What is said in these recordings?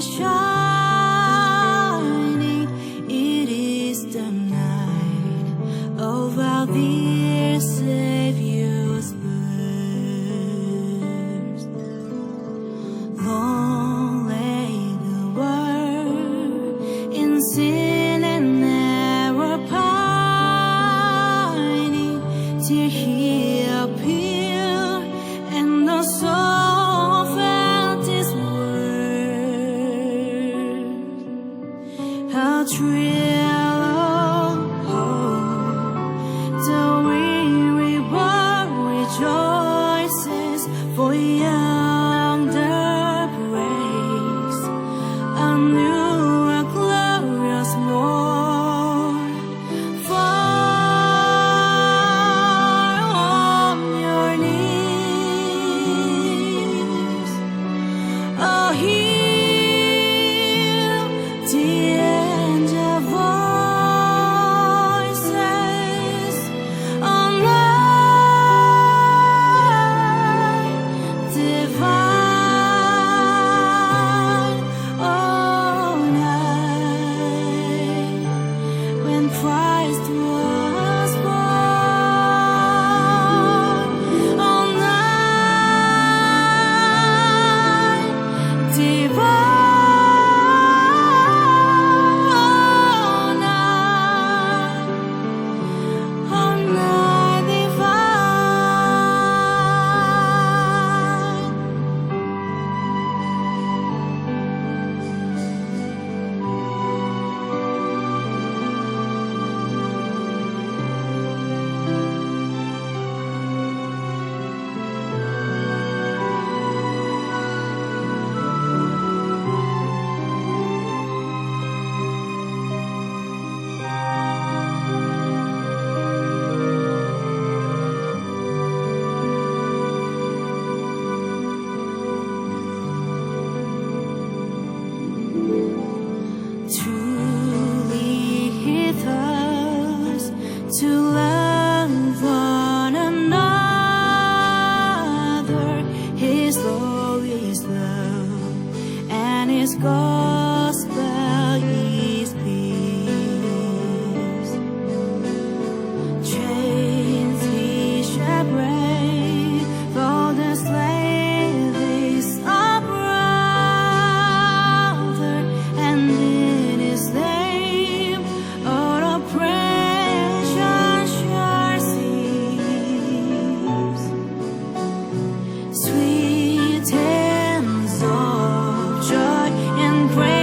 is shining. It is the night of our dear Savior's birth. Long lay the world in sin and error pining, till He appeared and the soul felt His word. How thrill of hope, the weary world rejoices, for yonder breaks a new and glorious morn. Fall on your knees, oh, hear the angel voices on night divine, oh, night when Christ was born, oh, night divine, oh, night divine. Truly He thirsts to love one another. His law is love, and His gospel is peace. Chains He shall break, for the slave is a brother, and in His name all oppression shall cease. Sweet hymns of joy and praise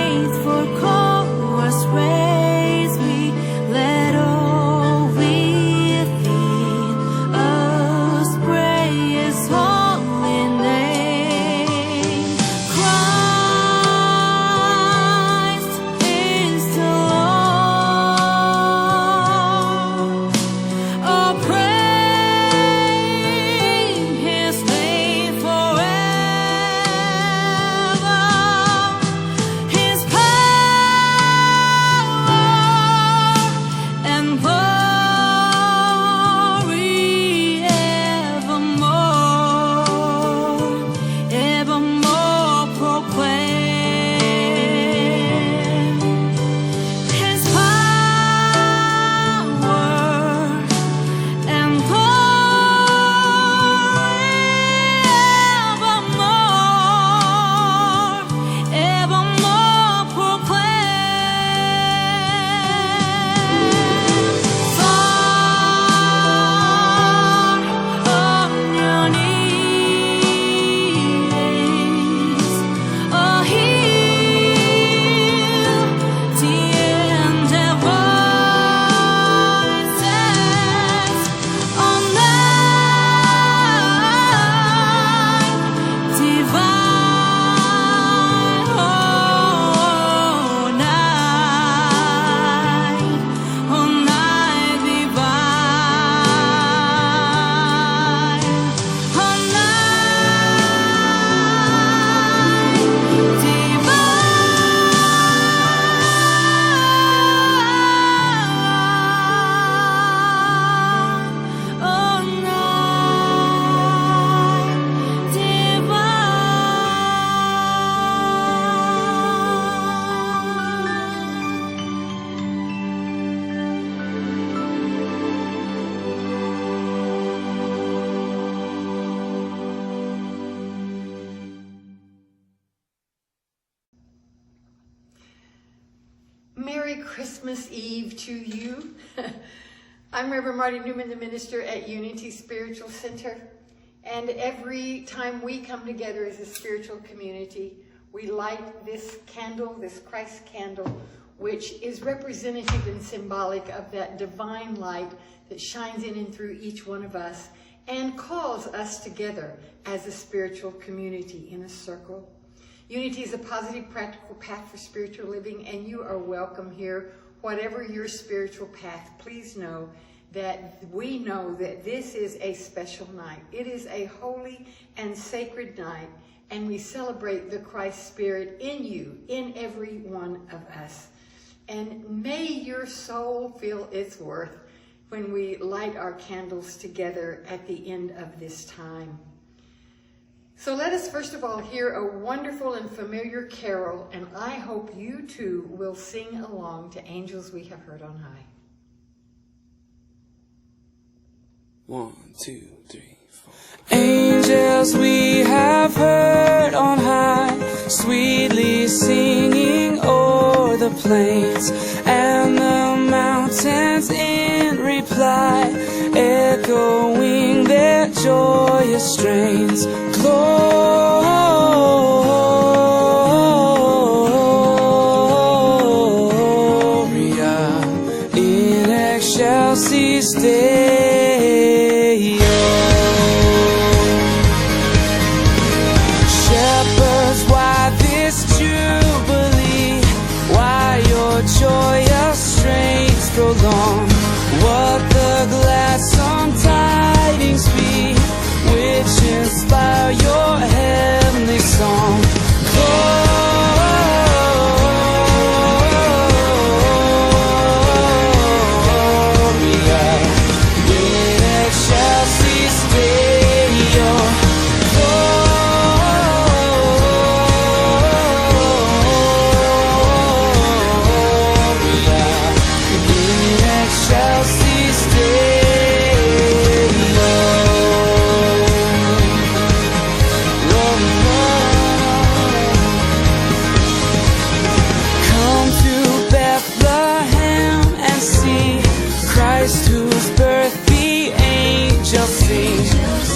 Merry Christmas Eve to you. I'm Reverend Marty Newman, the minister at Unity Spiritual Center. And every time we come together as a spiritual community, we light this candle, this Christ candle, which is representative and symbolic of that divine light that shines in and through each one of us and calls us together as a spiritual community in a circle. Unity is a positive, practical path for spiritual living, and you are welcome here. Whatever your spiritual path, please know that we know that this is a special night. It is a holy and sacred night, and we celebrate the Christ Spirit in you, in every one of us. And may your soul feel its worth when we light our candles together at the end of this time. So let us first of all hear a wonderful and familiar carol, and I hope you too will sing along to Angels We Have Heard on High. 1, 2, 3, 4. Angels we have heard on high, sweetly singing o'er the plains and the mountains in reply, echoing their joyous strains. Gloria in excelsis Deo. Shepherds, why this jubilee? Why your joyous strains prolong? What the gladsome tidings be, which inspire your heavenly song? Gloria in excelsis Deo. Gloria in excelsis Come to Bethlehem and see Christ, whose birth the angels sing.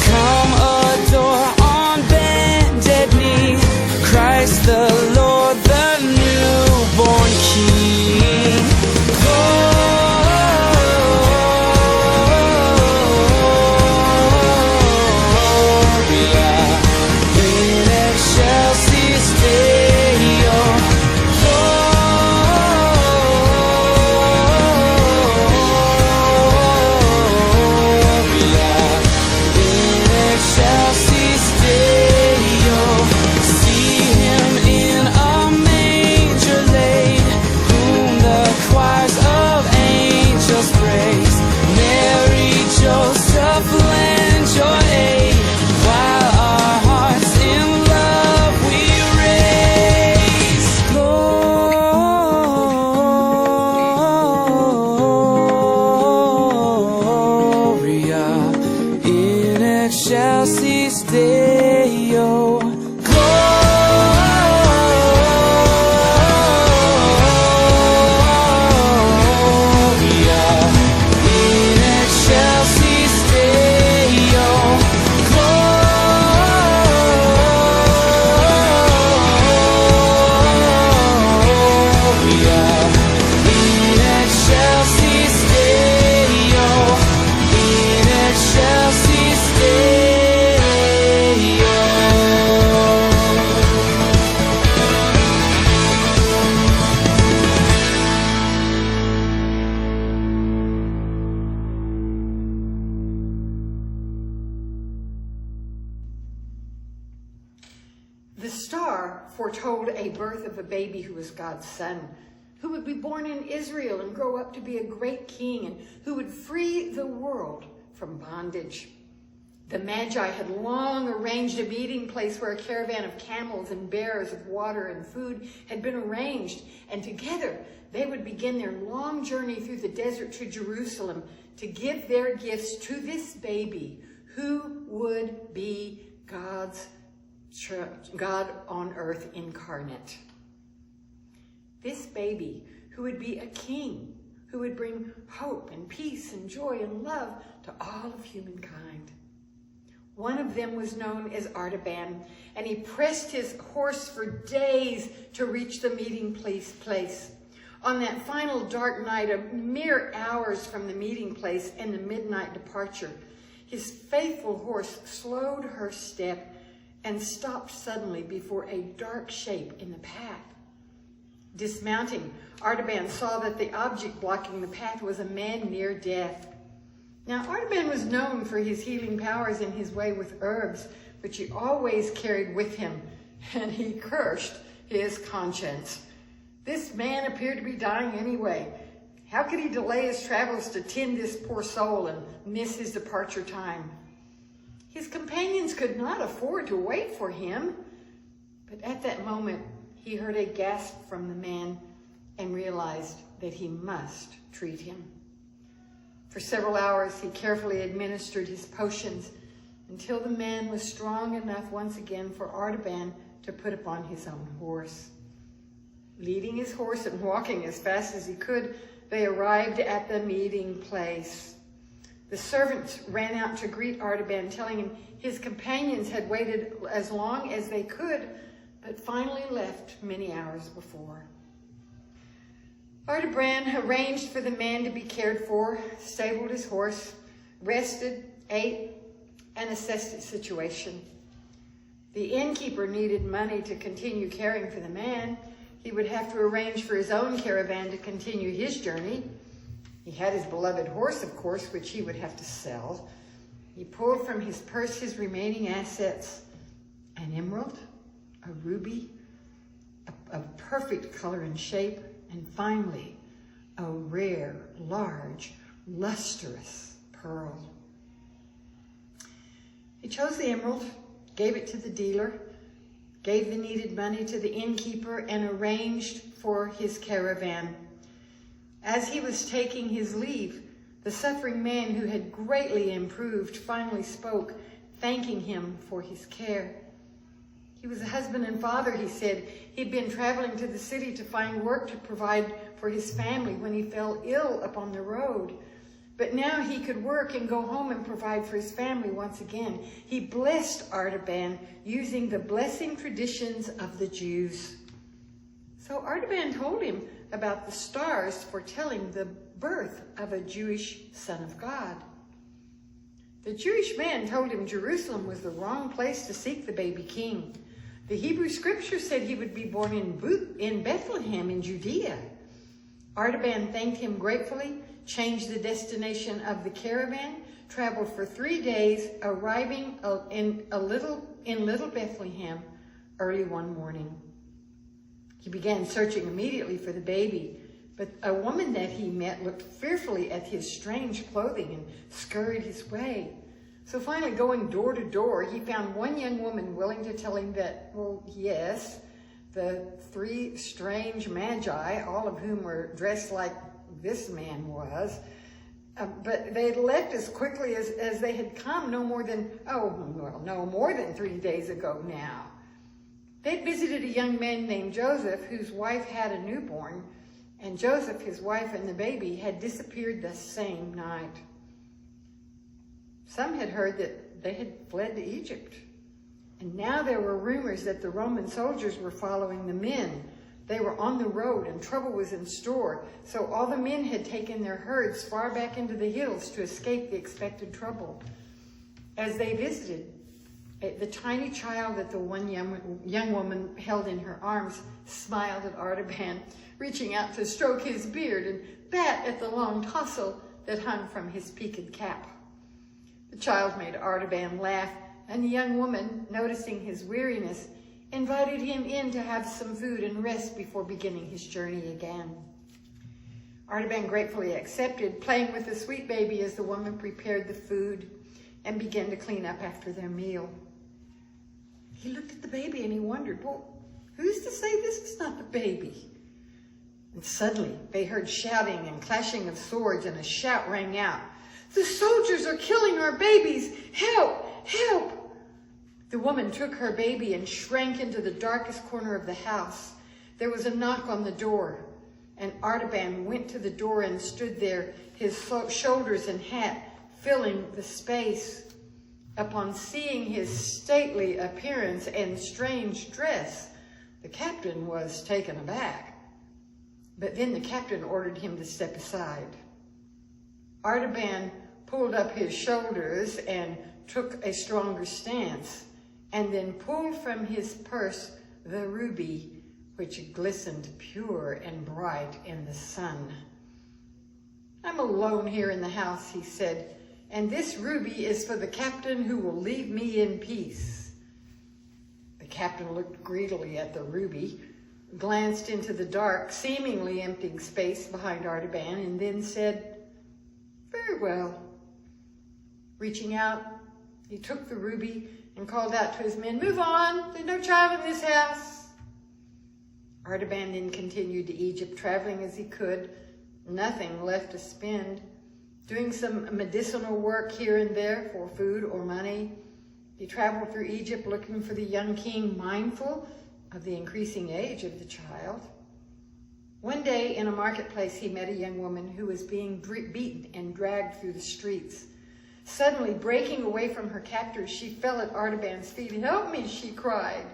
Come adore on bended knee Christ the Lord, the newborn King. Gloria in excelsis Deo. Gloria in excelsis Deo. See him in a manger laid, whom the choirs of angels praise. Mary, Joseph, lend your aid, while our hearts in love we raise. Gloria in excelsis Deo. Gloria in excelsis Deo. Gloria in excelsis Deo. In excelsis Deo. The star foretold a birth of a baby who was God's son, who would be born in Israel and grow up to be a great king, and who would free the world from bondage. The Magi had long arranged a meeting place where a caravan of camels and bearers of water and food had been arranged, and together they would begin their long journey through the desert to Jerusalem to give their gifts to this baby who would be God on earth incarnate. This baby who would be a king, who would bring hope and peace and joy and love to all of humankind. One of them was known as Artaban, and he pressed his horse for days to reach the meeting place. On that final dark night, a mere hours from the meeting place and the midnight departure, his faithful horse slowed her step and stopped suddenly before a dark shape in the path. Dismounting, Artaban saw that the object blocking the path was a man near death. Now, Artaban was known for his healing powers and his way with herbs, which he always carried with him, and he cursed his conscience. This man appeared to be dying anyway. How could he delay his travels to tend this poor soul and miss his departure time? His companions could not afford to wait for him. But at that moment, he heard a gasp from the man and realized that he must treat him. For several hours, he carefully administered his potions until the man was strong enough once again for Artaban to put upon his own horse. Leading his horse and walking as fast as he could, they arrived at the meeting place. The servants ran out to greet Artaban, telling him his companions had waited as long as they could, but finally left many hours before. Artaban arranged for the man to be cared for, stabled his horse, rested, ate, and assessed its situation. The innkeeper needed money to continue caring for the man. He would have to arrange for his own caravan to continue his journey. He had his beloved horse, of course, which he would have to sell. He pulled from his purse his remaining assets: an emerald, a ruby, of perfect color and shape, and finally, a rare, large, lustrous pearl. He chose the emerald, gave it to the dealer, gave the needed money to the innkeeper, and arranged for his caravan. As he was taking his leave, the suffering man, who had greatly improved, finally spoke, thanking him for his care. He was a husband and father, he said. He'd been traveling to the city to find work to provide for his family when he fell ill upon the road. But now he could work and go home and provide for his family once again. He blessed Artaban using the blessing traditions of the Jews. So Artaban told him about the stars foretelling the birth of a Jewish son of God. The Jewish man told him Jerusalem was the wrong place to seek the baby king. The Hebrew scripture said he would be born in Bethlehem in Judea. Artaban thanked him gratefully, changed the destination of the caravan, traveled for 3 days, arriving in Little Bethlehem early one morning. He began searching immediately for the baby, but a woman that he met looked fearfully at his strange clothing and scurried his way. So finally, going door to door, he found one young woman willing to tell him that, well, yes, the 3 strange magi, all of whom were dressed like this man was, but they had left as quickly as they had come, no more than 3 days ago now. They'd visited a young man named Joseph, whose wife had a newborn, and Joseph, his wife, and the baby had disappeared the same night. Some had heard that they had fled to Egypt, and now there were rumors that the Roman soldiers were following the men. They were on the road and trouble was in store, so all the men had taken their herds far back into the hills to escape the expected trouble. As they visited, the tiny child that the one young woman held in her arms smiled at Artaban, reaching out to stroke his beard and bat at the long tassel that hung from his peaked cap. The child made Artaban laugh, and the young woman, noticing his weariness, invited him in to have some food and rest before beginning his journey again. Artaban gratefully accepted, playing with the sweet baby as the woman prepared the food and began to clean up after their meal. He looked at the baby and he wondered, well, who's to say this is not the baby? And suddenly they heard shouting and clashing of swords, and a shout rang out, "The soldiers are killing our babies! Help! Help!" The woman took her baby and shrank into the darkest corner of the house. There was a knock on the door. and Artaban went to the door and stood there, his shoulders and hat filling the space. Upon seeing his stately appearance and strange dress, the captain was taken aback. But then the captain ordered him to step aside. Artaban pulled up his shoulders and took a stronger stance, and then pulled from his purse the ruby, which glistened pure and bright in the sun. "I'm alone here in the house," he said, "and this ruby is for the captain who will leave me in peace." The captain looked greedily at the ruby, glanced into the dark, seemingly empty space behind Artaban, and then said, "Very well." Reaching out, he took the ruby and called out to his men, "Move on, there's no child in this house." Artaban then continued to Egypt, traveling as he could, nothing left to spend, doing some medicinal work here and there for food or money. He traveled through Egypt looking for the young king, mindful of the increasing age of the child. One day in a marketplace, he met a young woman who was being beaten and dragged through the streets. Suddenly, breaking away from her captors, she fell at Artaban's feet. "Help me," she cried.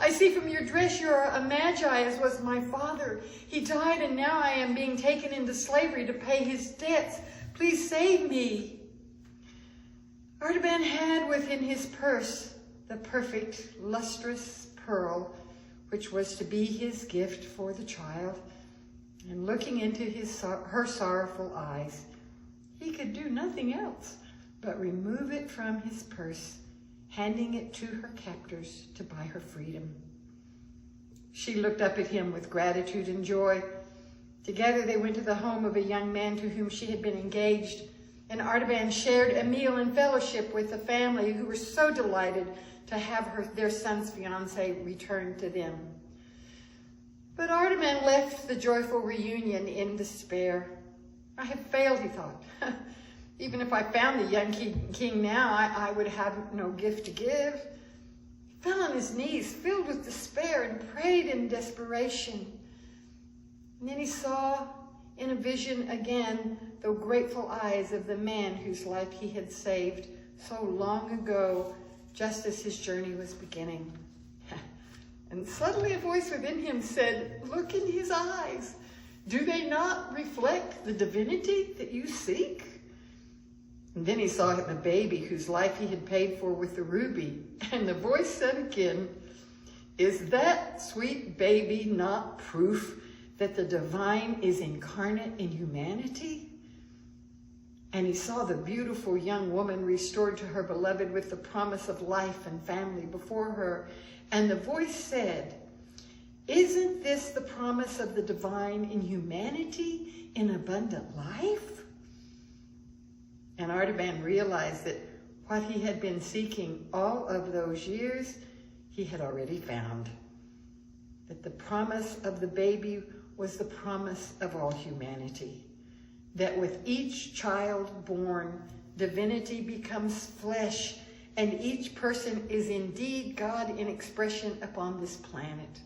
"I see from your dress you are a magi, as was my father. He died, and now I am being taken into slavery to pay his debts. Please save me." Artaban had within his purse the perfect, lustrous pearl, which was to be his gift for the child. And looking into her sorrowful eyes, he could do nothing else but remove it from his purse, handing it to her captors to buy her freedom. She looked up at him with gratitude and joy. Together they went to the home of a young man to whom she had been engaged, and Artaban shared a meal and fellowship with the family, who were so delighted to have their son's fiancée return to them. But Artaban left the joyful reunion in despair. "I have failed," he thought. "Even if I found the young king now, I would have no gift to give." He fell on his knees, filled with despair, and prayed in desperation. And then he saw in a vision again the grateful eyes of the man whose life he had saved so long ago, just as his journey was beginning. And suddenly a voice within him said, "Look in his eyes. Do they not reflect the divinity that you seek?" And then he saw him a baby whose life he had paid for with the ruby. And the voice said again, "Is that sweet baby not proof that the divine is incarnate in humanity?" And he saw the beautiful young woman restored to her beloved with the promise of life and family before her. And the voice said, "Isn't this the promise of the divine in humanity in abundant life?" And Artaban realized that what he had been seeking all of those years, he had already found. That the promise of the baby was the promise of all humanity. That with each child born, divinity becomes flesh, and each person is indeed God in expression upon this planet.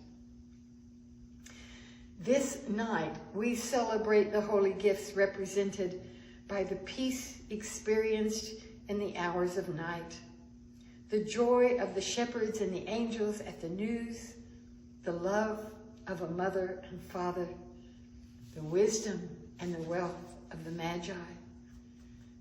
This night, we celebrate the holy gifts represented by the peace experienced in the hours of night, the joy of the shepherds and the angels at the news, the love of a mother and father, the wisdom and the wealth of the Magi.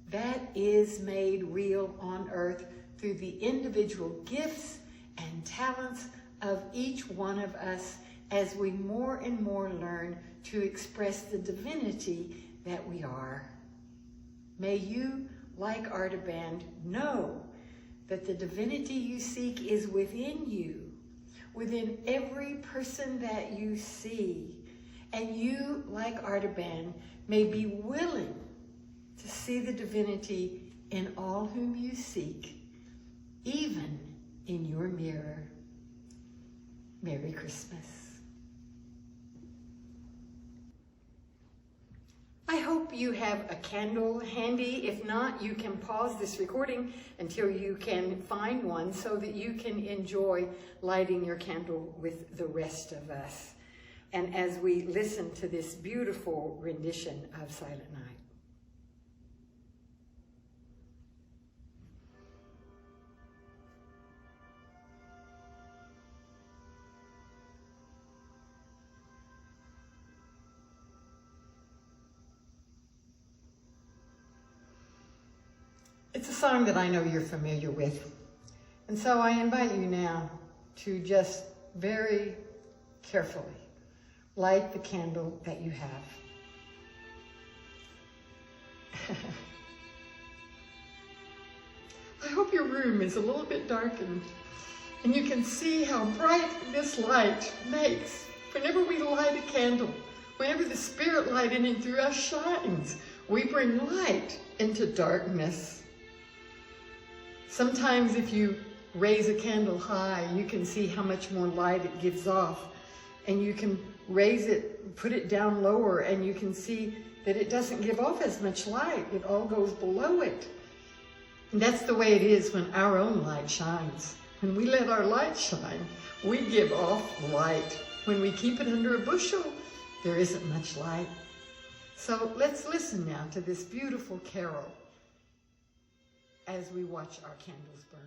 That is made real on earth through the individual gifts and talents of each one of us as we more and more learn to express the divinity that we are. May you, like Artaban, know that the divinity you seek is within you, within every person that you see. And you, like Artaban, may be willing to see the divinity in all whom you seek, even in your mirror. Merry Christmas. I hope you have a candle handy. If not, you can pause this recording until you can find one so that you can enjoy lighting your candle with the rest of us. and as we listen to this beautiful rendition of Silent Night. It's a song that I know you're familiar with. And so I invite you now to just very carefully light the candle that you have. I hope your room is a little bit darkened and you can see how bright this light makes whenever we light a candle. Whenever the spirit light in and through us shines, we bring light into darkness. Sometimes if you raise a candle high, you can see how much more light it gives off. And you can raise it, put it down lower, and you can see that it doesn't give off as much light. It all goes below it. And that's the way it is when our own light shines. When we let our light shine, we give off light. When we keep it under a bushel, there isn't much light. So let's listen now to this beautiful carol as we watch our candles burn.